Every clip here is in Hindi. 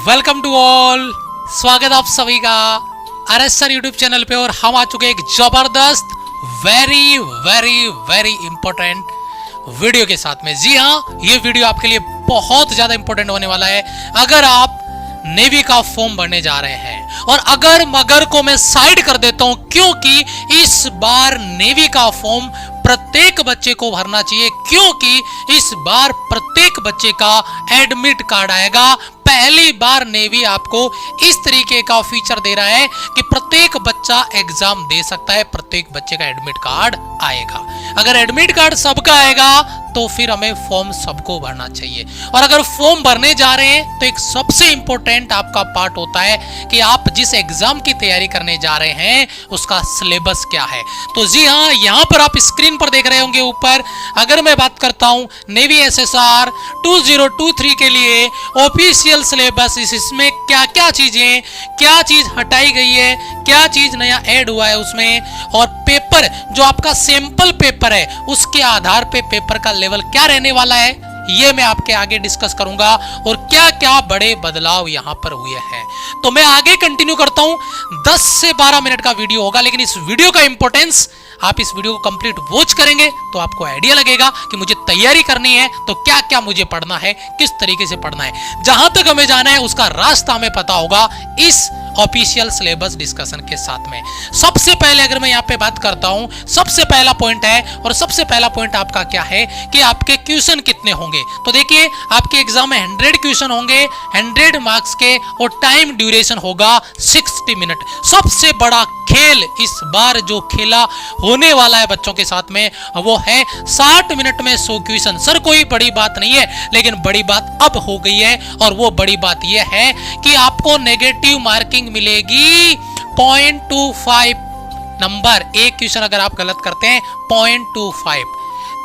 वेलकम टू ऑल, स्वागत आप सभी का आरएस सर यूट्यूब चैनल पे। और हम आ चुके एक जबरदस्त very very very important video के साथ में। जी हाँ, ये वीडियो आपके लिए बहुत ज्यादा इंपॉर्टेंट होने वाला है अगर आप नेवी का फॉर्म भरने जा रहे हैं। और अगर मगर को मैं साइड कर देता हूं, क्योंकि इस बार नेवी का फॉर्म प्रत्येक बच्चे को भरना चाहिए, क्योंकि इस बार प्रत्येक बच्चे का एडमिट कार्ड आएगा। पहली बार नेवी आपको इस तरीके का फीचर दे रहा है कि प्रत्येक बच्चा एग्जाम दे सकता है, प्रत्येक बच्चे का एडमिट कार्ड आएगा। अगर एडमिट कार्ड सबका आएगा तो फिर हमें फॉर्म सबको भरना चाहिए। और अगर फॉर्म भरने जा रहे हैं तो एक सबसे इंपॉर्टेंट आपका पार्ट होता है कि आप जिस एग्जाम की तैयारी करने जा रहे हैं उसका सिलेबस क्या है। तो जी हाँ, यहां पर आप स्क्रीन पर देख रहे होंगे ऊपर, अगर मैं बात करता हूं नेवी एसएसआर 2023 के लिए ऑफिशियल सिलेबस, इसमें क्या क्या चीजें, क्या चीज हटाई गई है, क्या चीज नया ऐड हुआ है उसमें, और पेपर जो आपका सैंपल पेपर है उसके आधार पे पेपर का लेवल क्या रहने वाला है, ये मैं आपके आगे डिस्कस करूंगा। और क्या क्या बड़े बदलाव यहां पर हुए हैं। तो मैं आगे कंटिन्यू करता हूं। 10 से 12 मिनट का वीडियो होगा, लेकिन इस वीडियो का इंपॉर्टेंस, आप इस वीडियो को कंप्लीट वॉच करेंगे तो आपको आइडिया लगेगा कि मुझे तैयारी करनी है तो क्या क्या मुझे पढ़ना है, किस तरीके से पढ़ना है, जहां तक हमें जाना है उसका रास्ता हमें पता होगा इस ऑफिशियल सिलेबस डिस्कशन के साथ में। सबसे पहले अगर मैं यहां पे बात करता हूं, सबसे पहला पॉइंट है, और सबसे पहला पॉइंट आपका क्या है कि आपके क्वेश्चन कितने होंगे। तो देखिए, आपके एग्जाम में 100 क्वेश्चन होंगे, 100 मार्क्स के, और टाइम ड्यूरेशन होगा 60 मिनट। सबसे बड़ा खेल इस बार जो खेला होने वाला है बच्चों के साथ में वो है 60 मिनट में 100 क्वेश्चन। सर कोई बड़ी बात नहीं है, लेकिन बड़ी बात अब हो गई है, और वो बड़ी बात ये है कि आपको नेगेटिव मार्किंग मिलेगी 0.25 नंबर। एक क्वेश्चन अगर आप गलत करते हैं 0.25,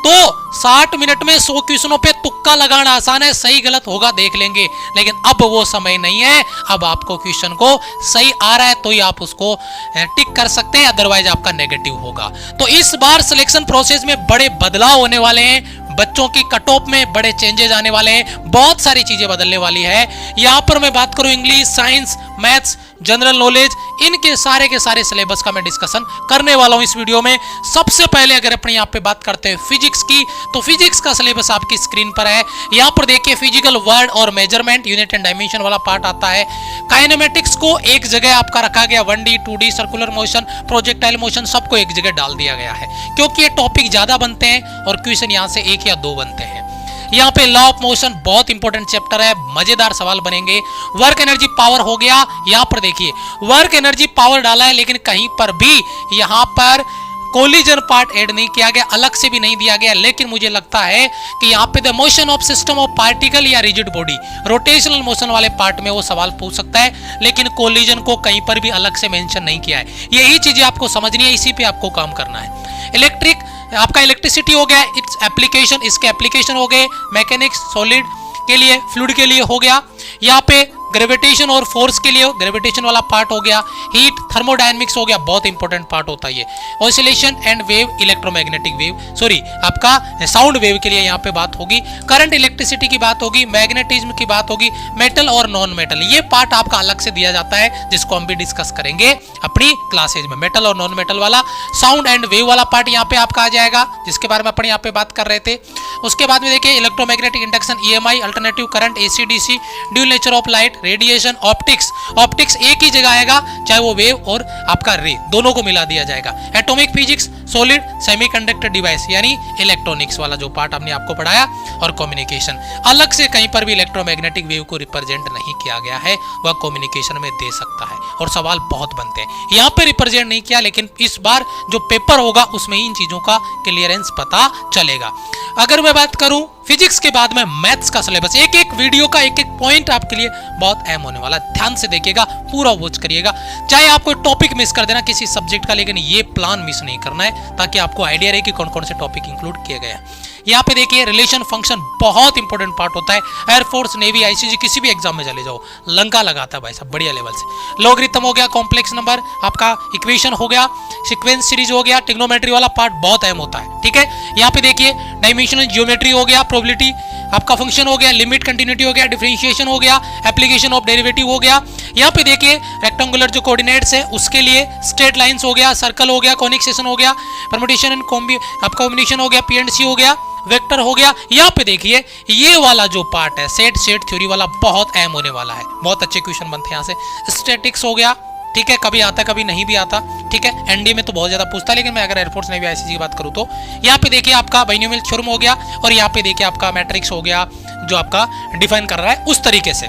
तो 60 मिनट में 100 क्वेश्चनों पे तुक्का लगाना आसान है, सही गलत होगा देख लेंगे, लेकिन अब वो समय नहीं है। अब आपको क्वेश्चन को सही आ रहा है तो ही आप उसको टिक कर सकते हैं, अदरवाइज आपका नेगेटिव होगा। तो इस बार सिलेक्शन प्रोसेस में बड़े बदलाव होने वाले हैं, बच्चों की कट ऑफ में बड़े चेंजेस आने वाले हैं, बहुत सारी चीजें बदलने वाली है। यहां पर मैं बात करूं English, science, maths, general knowledge, इनके सारे के सारे सिलेबस का मैं डिस्कशन करने वाला हूं इस वीडियो में। सबसे पहले अगर अपने यहां पे बात करते हैं फिजिक्स की, तो फिजिक्स का सिलेबस आपकी स्क्रीन पर है। यहां पर देखिए, फिजिकल वर्ड और मेजरमेंट, यूनिट एंड डायमेंशन वाला पार्ट आता है। काइनेमेटिक्स को एक जगह आपका रखा गया, 1D 2D, circular motion, projectile motion, सबको एक जगह डाल दिया गया है, क्योंकि ये टॉपिक ज्यादा बनते हैं और क्वेश्चन यहां से 1 या 2 बनते हैं। यहाँ पे लॉ ऑफ मोशन बहुत इंपॉर्टेंट चैप्टर है, मजेदार सवाल बनेंगे। वर्क एनर्जी पावर हो गया, यहाँ पर देखिए वर्क एनर्जी पावर डाला है, लेकिन कहीं पर भी यहाँ पर कोलिजन पार्ट ऐड नहीं किया गया, अलग से भी नहीं दिया गया। लेकिन मुझे लगता है कि यहाँ पे the motion of system of particle या रिजिड बॉडी, रोटेशनल मोशन वाले पार्ट में वो सवाल पूछ सकता है, लेकिन कोलिजन को कहीं पर भी अलग से मेंशन नहीं किया है। यही चीजें आपको समझनी है, इसी पे आपको काम करना है। इलेक्ट्रिक, आपका इलेक्ट्रिसिटी हो गया, इट्स एप्लीकेशन, इसके एप्लीकेशन हो गए। मैकेनिक्स, सॉलिड के लिए, फ्लूइड के लिए हो गया। यहाँ पे ग्रेविटेशन और फोर्स के लिए ग्रेविटेशन वाला पार्ट हो गया। हीट, थर्मोडायनेमिक्स हो गया, बहुत इंपॉर्टेंट पार्ट होता है ये। Oscillation and wave, electromagnetic wave, sorry आपका साउंड वेव के लिए यहाँ पे बात होगी। करंट, इलेक्ट्रिसिटी की बात होगी, मैग्नेटिज्म की बात होगी, मेटल और नॉन मेटल, ये पार्ट आपका अलग से दिया जाता है, जिसको हम भी डिस्कस करेंगे अपनी क्लासेज में। मेटल और नॉन मेटल वाला, साउंड एंड वेव वाला पार्ट यहाँ पे आपका आ जाएगा, जिसके बारे में अपने यहाँ पे बात कर रहे थे। उसके बाद में देखिए electromagnetic induction, EMI, alternative current, AC DC, dual nature of light, radiation, optics, optics एक ही जगह आएगा, चाहे वो वेव और आपका रे, दोनों को मिला दिया जाएगा। Atomic physics, solid, semiconductor device यानी इलेक्ट्रॉनिक्स वाला जो पार्ट हमने आपको पढ़ाया, और कम्युनिकेशन। अलग से कहीं पर भी इलेक्ट्रोमैग्नेटिक वेव को रिप्रेजेंट नहीं किया गया है, वह कम्युनिकेशन में दे सकता है, और सवाल बहुत बनते हैं। यहाँ पे रिप्रेजेंट नहीं किया, लेकिन इस बार जो पेपर होगा उसमें इन चीजों का क्लियरेंस पता चलेगा। अगर मैं बात करूं फिजिक्स के बाद में मैथ्स का सिलेबस, एक एक वीडियो का एक एक पॉइंट आपके लिए बहुत अहम होने वाला है, ध्यान से देखिएगा, पूरा वॉच करिएगा। चाहे आप कोई टॉपिक मिस कर देना किसी सब्जेक्ट का, लेकिन ये प्लान मिस नहीं करना है, ताकि आपको आइडिया रहे कि कौन कौन से टॉपिक इंक्लूड किए गए हैं। यहाँ पे देखिए रिलेशन फंक्शन बहुत इंपॉर्टेंट पार्ट होता है। एयरफोर्स, नेवी, आईसीजी, किसी भी एग्जाम में चले जाओ, लंका लगाता है भाई साहब, बढ़िया लेवल से। लॉगरिथम हो गया, कॉम्प्लेक्स नंबर, आपका इक्वेशन हो गया, सीक्वेंस सीरीज हो गया, ट्रिग्नोमेट्री वाला पार्ट बहुत अहम होता है, ठीक है। यहाँ पे देखिए डायमेंशनल ज्योमेट्री हो गया, प्रोबेबिलिटी आपका फंक्शन हो गया, लिमिट कंटिन्यूटी हो गया, डिफरेंशिएशन हो गया, एप्लीकेशन ऑफ डेरिवेटिव हो गया। यहाँ पे देखिए रेक्टेंगुलर जो कोऑर्डिनेट्स है उसके लिए स्ट्रेट लाइंस हो गया, सर्कल हो गया, कॉनिक सेक्शन हो गया, परमुटेशन एंड आपका कॉम्बिनेशन हो गया, पी एंड सी हो गया, वेक्टर हो गया। यहाँ पे देखिए ये वाला जो पार्ट है सेट थ्योरी वाला बहुत अहम होने वाला है, बहुत अच्छे क्वेश्चन बनते हैं यहाँ से। स्टैटिक्स हो गया, ठीक है, कभी आता कभी नहीं भी आता, ठीक है, एनडीए में तो बहुत ज्यादा पूछता है, लेकिन मैं अगर एयरफोर्स नेवी आईसीजी की बात करूँ तो यहाँ पे देखिए आपका बाइनोमियल थ्योरम हो गया, और यहाँ पे देखिए आपका मैट्रिक्स हो गया जो आपका डिफाइन कर रहा है उस तरीके से।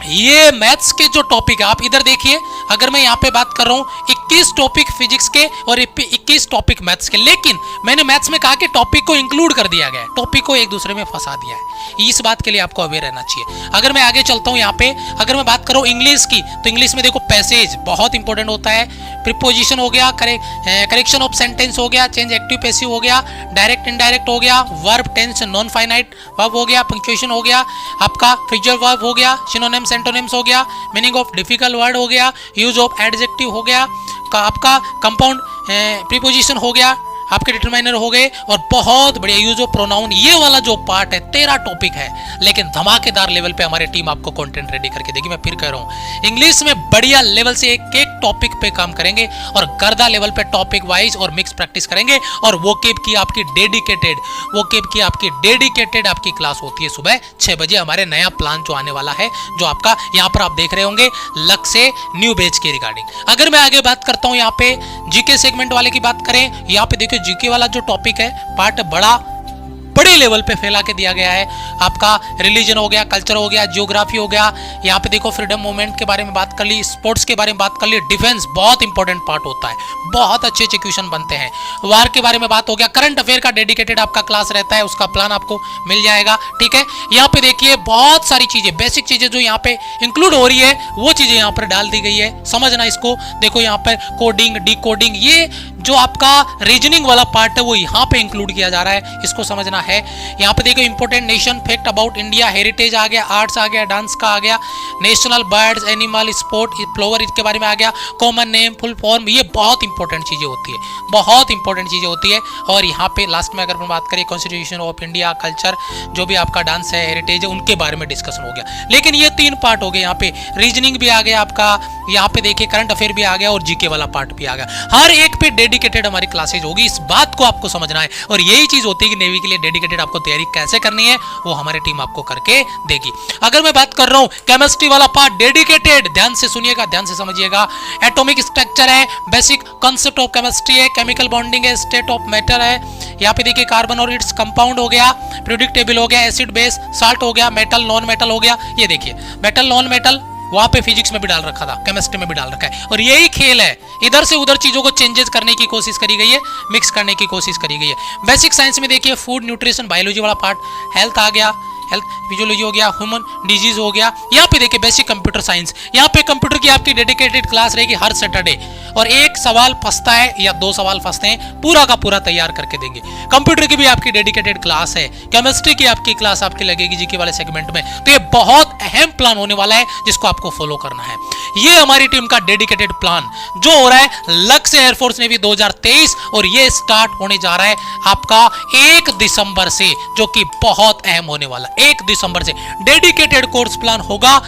ये मैथ्स के जो टॉपिक है आप इधर देखिए, अगर मैं यहाँ पे बात कर रहा हूँ 21 टॉपिक फिजिक्स के और 21 टॉपिक मैथ्स के, लेकिन मैंने मैथ्स में कहा कि टॉपिक को इंक्लूड कर दिया गया है, टॉपिक को एक दूसरे में फंसा दिया है, इस बात के लिए आपको अवेयर रहना चाहिए। अगर मैं आगे चलता हूँ यहाँ पे, अगर मैं बात करूँ इंग्लिश की, तो इंग्लिश में देखो पैसेज बहुत इंपॉर्टेंट होता है, प्रीपोजिशन हो गया, करेक्शन ऑफ सेंटेंस हो गया, चेंज एक्टिव पैसिव हो गया, डायरेक्ट इनडायरेक्ट हो गया, verb tense non finite verb हो गया, पंक्चुएशन हो गया, आपका फ्रेजल वर्ब हो गया, सिनोनिम्स एंटोनिम्स हो गया, मीनिंग ऑफ डिफिकल्ट वर्ड हो गया, यूज ऑफ एडजेक्टिव हो गया, आपका कंपाउंड प्रीपोजिशन हो गया, आपके डिटरमाइनर हो गए, और बहुत बढ़िया यूज ऑफ प्रोनाउन। ये वाला जो पार्ट है 13 टॉपिक है, लेकिन धमाकेदार लेवल पे हमारी टीम आपको कंटेंट रेडी करके देगी। मैं फिर कह रहा हूँ इंग्लिश में बढ़िया लेवल से एक एक टॉपिक पे काम करेंगे, और गर्दा लेवल पे टॉपिक वाइज और मिक्स प्रैक्टिस करेंगे, और वोकेब की आपकी डेडिकेटेड आपकी क्लास होती है सुबह 6 बजे। हमारे नया प्लान जो आने वाला है, जो आपका यहाँ पर आप देख रहे होंगे लक से न्यू बैच के रिगार्डिंग। अगर मैं आगे बात करता हूँ यहाँ पे जीके सेगमेंट वाले की बात करें, यहाँ पे देखिए जीके वाला जो टॉपिक है पार्ट बड़े लेवल पे फैला के दिया गया है। आपका रिलीजन हो गया, कल्चर हो गया, जियोग्राफी हो गया, यहाँ पे देखो फ्रीडम मूवमेंट के बारे में बात कर ली, स्पोर्ट्स के बारे में बात कर ली, डिफेंस बहुत इंपॉर्टेंट पार्ट होता है, बहुत अच्छे अच्छे क्वेश्चन बनते हैं, वार के बारे में बात हो गया, करंट अफेयर का डेडिकेटेड आपका क्लास रहता है, उसका प्लान आपको मिल जाएगा, ठीक है। यहाँ पे देखिए बहुत सारी चीजें, बेसिक चीजें जो यहाँ पे इंक्लूड हो रही है वो चीजें यहाँ पर डाल दी गई है, समझना इसको। देखो यहाँ पर कोडिंग, डिकोडिंग, ये जो आपका रीजनिंग वाला पार्ट है वो यहाँ पे इंक्लूड किया जा रहा है, इसको समझना है। यहाँ पे देखो important nation fact about India, heritage आ गया, आर्ट्स आ गया, डांस का आ गया, national birds, animal, sport, flower, इसके बारे में आ गया, कॉमन नेम, फुल फॉर्म, ये बहुत इंपॉर्टेंट चीजें होती है, बहुत इंपॉर्टेंट चीजें होती है। और यहाँ पे लास्ट में अगर हम बात करें कॉन्स्टिट्यूशन ऑफ इंडिया, कल्चर, जो भी आपका डांस है, हेरिटेज है, उनके बारे में डिस्कशन हो गया। लेकिन ये 3 पार्ट हो गए, यहाँ पे रीजनिंग भी आ गया आपका, यहाँ पे देखिए करंट अफेयर भी आ गया, और जीके वाला पार्ट भी आ गया। हर एक पे डेडिकेटेड हमारी क्लासेज होगी, इस बात को आपको समझना है। और यही चीज होती है कि नेवी के लिए डेडिकेटेड आपको तैयारी कैसे करनी है वो हमारी टीम आपको करके देगी। अगर मैं बात कर रहा हूं केमिस्ट्री वाला पार्ट डेडिकेटेड, ध्यान से सुनिएगा, ध्यान से समझिएगा। एटॉमिक स्ट्रक्चर है, बेसिक कॉन्सेप्ट ऑफ केमिस्ट्री है, केमिकल बॉन्डिंग है, स्टेट ऑफ मैटर है, यहाँ पे देखिए कार्बन और इट्स कंपाउंड हो गया, पीरियोडिक टेबल हो गया, एसिड बेस, साल्ट हो गया, मेटल नॉन मेटल हो गया। ये देखिए मेटल नॉन मेटल वहां पे फिजिक्स में भी डाल रखा था, केमिस्ट्री में भी डाल रखा है, और यही खेल है, इधर से उधर चीजों को चेंजेस करने की कोशिश करी गई है, मिक्स करने की कोशिश करी गई है। बेसिक साइंस में देखिए फूड, न्यूट्रिशन, बायोलॉजी वाला पार्ट, हेल्थ आ गया, हेल्थ फिजियोलॉजी हो गया, ह्यूमन डिजीज हो गया। यहाँ पे देखिए बेसिक कंप्यूटर साइंस, यहाँ पे कंप्यूटर की आपकी डेडिकेटेड क्लास रहेगी हर सैटरडे, और एक सवाल फंसता है या 2 सवाल फंसते हैं, पूरा का पूरा तैयार करके देंगे। कंप्यूटर की भी आपकी डेडिकेटेड क्लास है, केमिस्ट्री की आपकी क्लास आपकी लगेगी जीके वाले सेगमेंट में। तो ये बहुत अहम प्लान होने वाला है जिसको आपको फॉलो करना है। ये हमारी टीम का डेडिकेटेड प्लान जो हो रहा है लक से एयरफोर्स नेवी 2023, और ये स्टार्ट होने जा रहा है आपका 1 दिसंबर से, जो कि बहुत अहम होने वाला। 1 दिसंबर से डेडिकेटेड कोर्स प्लान होगा।